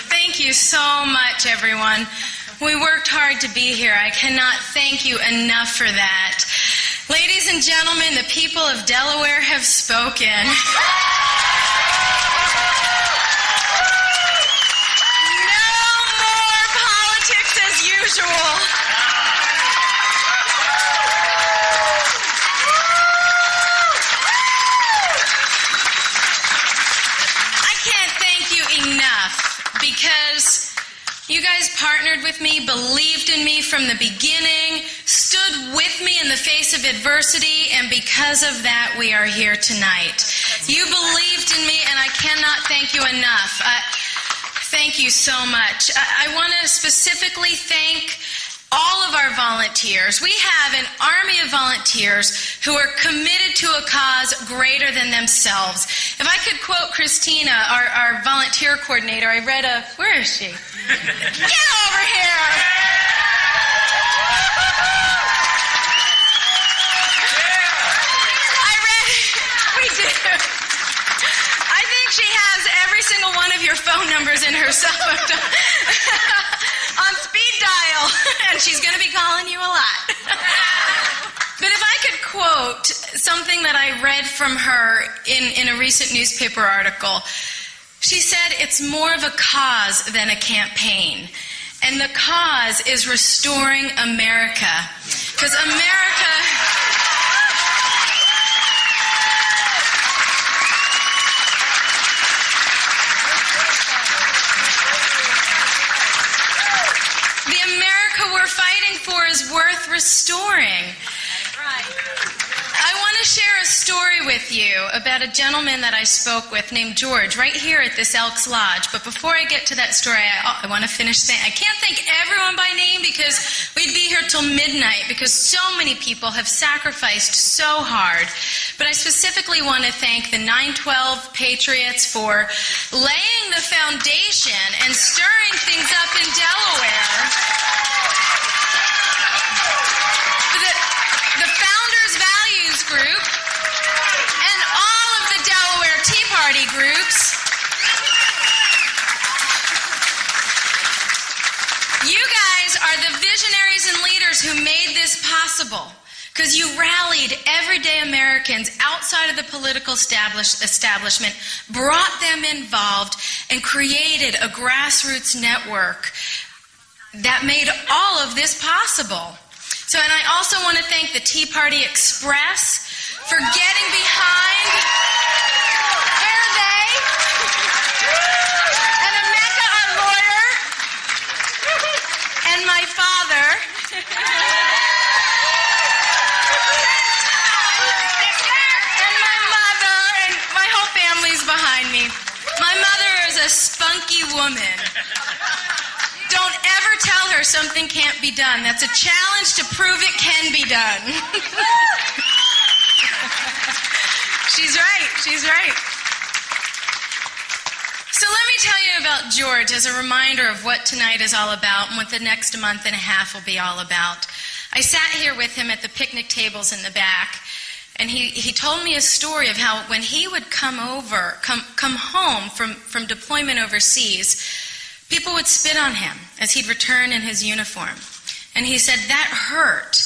Thank you so much, everyone. We worked hard to be here. I cannot thank you enough for that. Ladies and gentlemen, the people of Delaware have spoken. No more politics as usual. I can't thank you enough because you guys partnered with me, believed in me from the beginning, stood with me in the face of adversity, and because of that, we are here tonight. You believed in me, and I cannot thank you enough. Thank you so much. I want to specifically thank all of our volunteers. We have an army of volunteers who are committed to a cause greater than themselves. If I could quote Christina, our volunteer coordinator, I read where is she? Get over here! We do. I think she has every single one of your phone numbers in her cell phone on speed dial, and she's going to be calling you a lot. But if I could quote something that I read from her in a recent newspaper article, she said, "It's more of a cause than a campaign. And the cause is restoring America. Because America..." The America we're fighting for is worth restoring. I want to share a story with you about a gentleman that I spoke with named George right here at this Elks Lodge. But before I get to that story, I want to finish saying, I can't thank everyone by name because we'd be here till midnight because so many people have sacrificed so hard. But I specifically want to thank the 912 Patriots for laying the foundation and stirring things up in Delaware. The Founders Values Group and all of the Delaware Tea Party groups. You guys are the visionaries and leaders who made this possible because you rallied everyday Americans outside of the political establishment, brought them involved, and created a grassroots network that made all of this possible. So, and I also want to thank the Tea Party Express for getting behind. Where are they? And Emeka, our lawyer, and my father. And my mother, and my whole family's behind me. My mother is a spunky woman. Don't ever tell her something can't be done. That's a challenge to prove it can be done. She's right. She's right. So let me tell you about George as a reminder of what tonight is all about and what the next month and a half will be all about. I sat here with him at the picnic tables in the back, and he told me a story of how when he would come home from deployment overseas, people would spit on him as he'd return in his uniform. And he said, that hurt,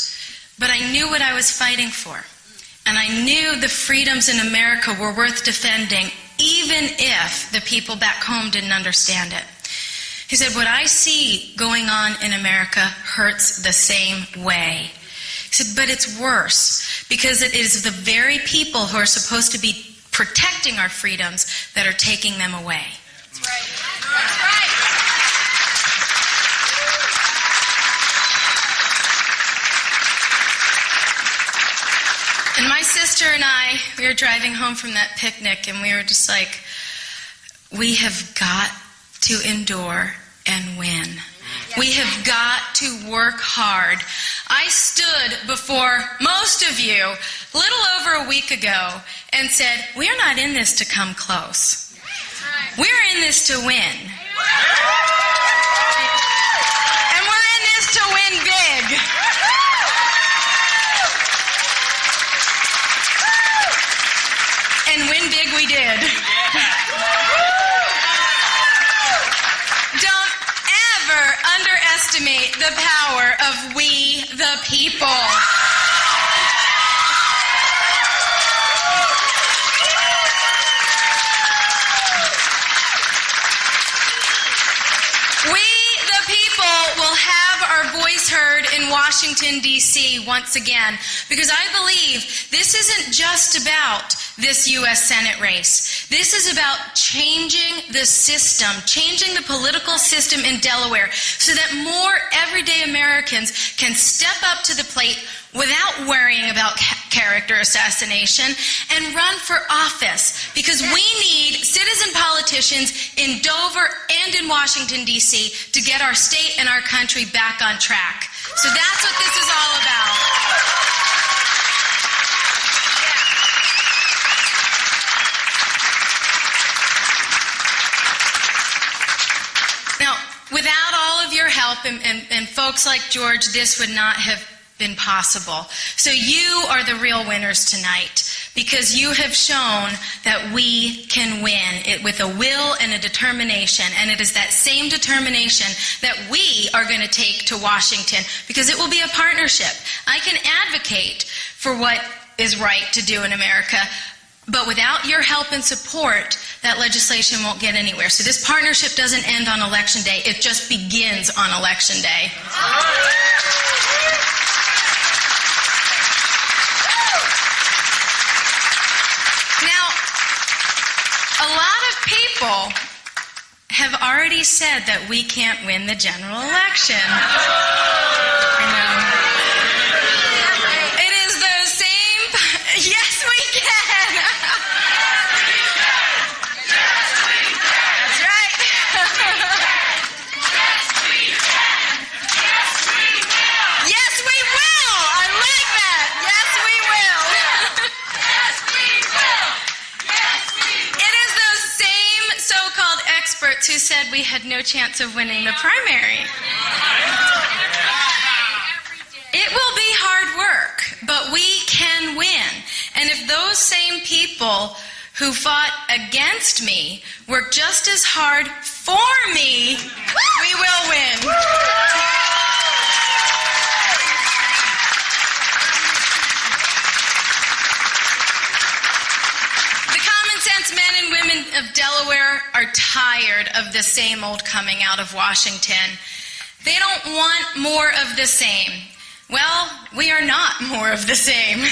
but I knew what I was fighting for. And I knew the freedoms in America were worth defending, even if the people back home didn't understand it. He said, what I see going on in America hurts the same way. He said, but it's worse, because it is the very people who are supposed to be protecting our freedoms that are taking them away. That's right. That's right. And my sister and I, we were driving home from that picnic, and we were just like, we have got to endure and win. We have got to work hard. I stood before most of you a little over a week ago and said, we're not in this to come close. We're in this to win. And we're in this to win big. And win big we did. the power of we the people. We the people will have our voice heard in Washington, D.C. once again, because I believe this isn't just about this U.S. Senate race. This is about changing the system, changing the political system in Delaware so that more everyday Americans can step up to the plate without worrying about character assassination and run for office, because we need citizen politicians in Dover and in Washington, D.C. to get our state and our country back on track. So that's what this is all about. Now, without all of your help and folks like George, this would not have been possible. So you are the real winners tonight, because you have shown that we can win it with a will and a determination, and it is that same determination that we are going to take to Washington, because it will be a partnership. I can advocate for what is right to do in America, but without your help and support, that legislation won't get anywhere. So this partnership doesn't end on Election Day, it just begins on Election Day. A lot of people have already said that we can't win the general election. I know. It is the same. Yes, we can. That's right. Yes, we will. I like that. Yes, we will. So-called experts who said we had no chance of winning the primary. It will be hard work, but we can win. And if those same people who fought against me work just as hard for me, we will win. Men and women of Delaware are tired of the same old coming out of Washington. They don't want more of the same. Well, we are not more of the same.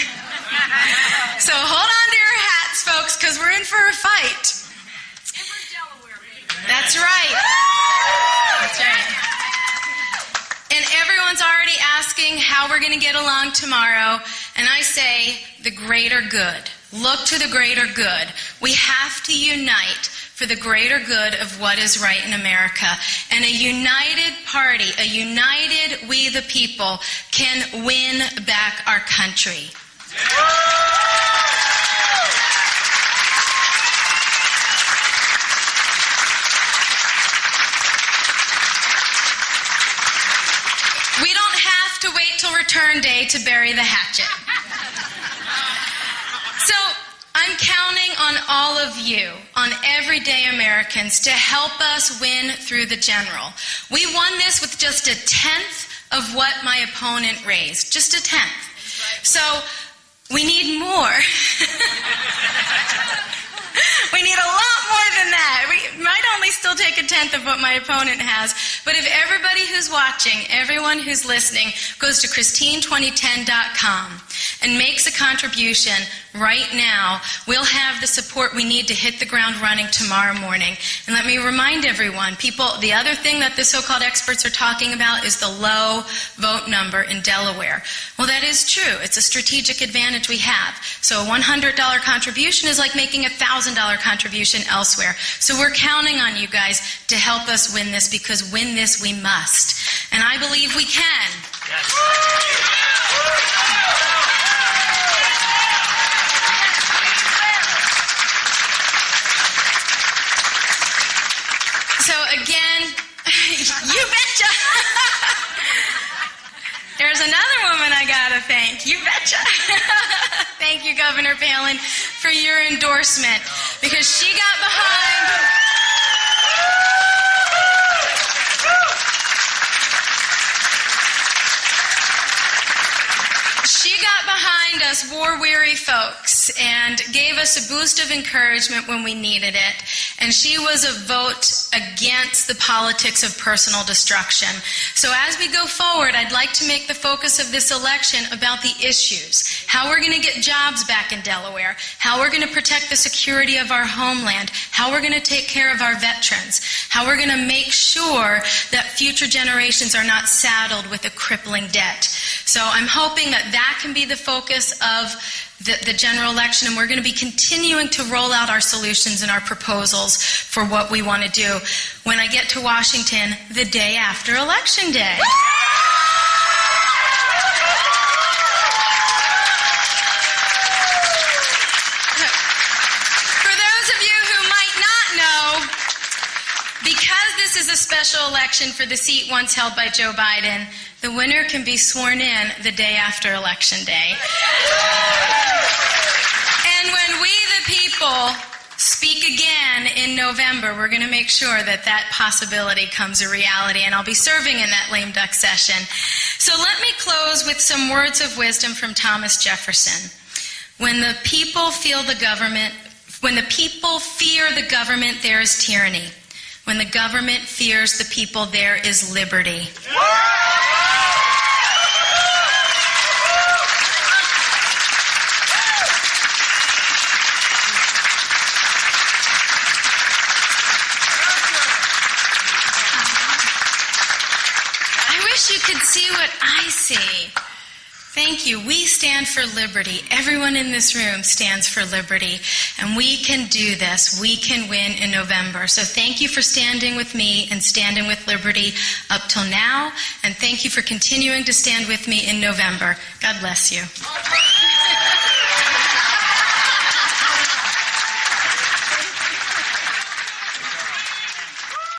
So hold on to your hats, folks, because we're in for a fight. That's right. That's right. And everyone's already asking how we're going to get along tomorrow. And I say, the greater good. Look to the greater good. We have to unite for the greater good of what is right in America. And a united party, a united we the people, can win back our country. We don't have to wait till return day to bury the hatchet. So I'm counting on all of you, on everyday Americans, to help us win through the general. We won this with just 1/10 of what my opponent raised, just 1/10. So we need more. We need a lot more than that. We might only still take 1/10 of what my opponent has. But if everybody who's watching, everyone who's listening, goes to Christine2010.com and makes a contribution right now, we'll have the support we need to hit the ground running tomorrow morning. And let me remind everyone, people, the other thing that the so-called experts are talking about is the low vote number in Delaware. Well, that is true. It's a strategic advantage we have. So a $100 contribution is like making a $1,000 contribution elsewhere. So we're counting on you guys to help us win this, because win this we must. And I believe we can. Yes. So again, you betcha. There's another woman I gotta thank. You betcha. Thank you, Governor Palin, for your endorsement, because she got behind. us war-weary folks and gave us a boost of encouragement when we needed it. And she was a vote against the politics of personal destruction. So as we go forward, I'd like to make the focus of this election about the issues. How we're going to get jobs back in Delaware, how we're going to protect the security of our homeland, how we're going to take care of our veterans, how we're going to make sure that future generations are not saddled with a crippling debt. So I'm hoping that that can be the focus of the general election, and we're going to be continuing to roll out our solutions and our proposals for what we want to do when I get to Washington the day after Election Day. For those of you who might not know, because this is a special election for the seat once held by Joe Biden, the winner can be sworn in the day after Election Day. And when we, the people, speak again in November, we're going to make sure that that possibility comes a reality, and I'll be serving in that lame duck session. So let me close with some words of wisdom from Thomas Jefferson. When the people fear the government, there is tyranny. When the government fears the people, there is liberty. You could see what I see. Thank you. We stand for liberty. Everyone in this room stands for liberty. And we can do this. We can win in November. So thank you for standing with me and standing with liberty up till now. And thank you for continuing to stand with me in November. God bless you.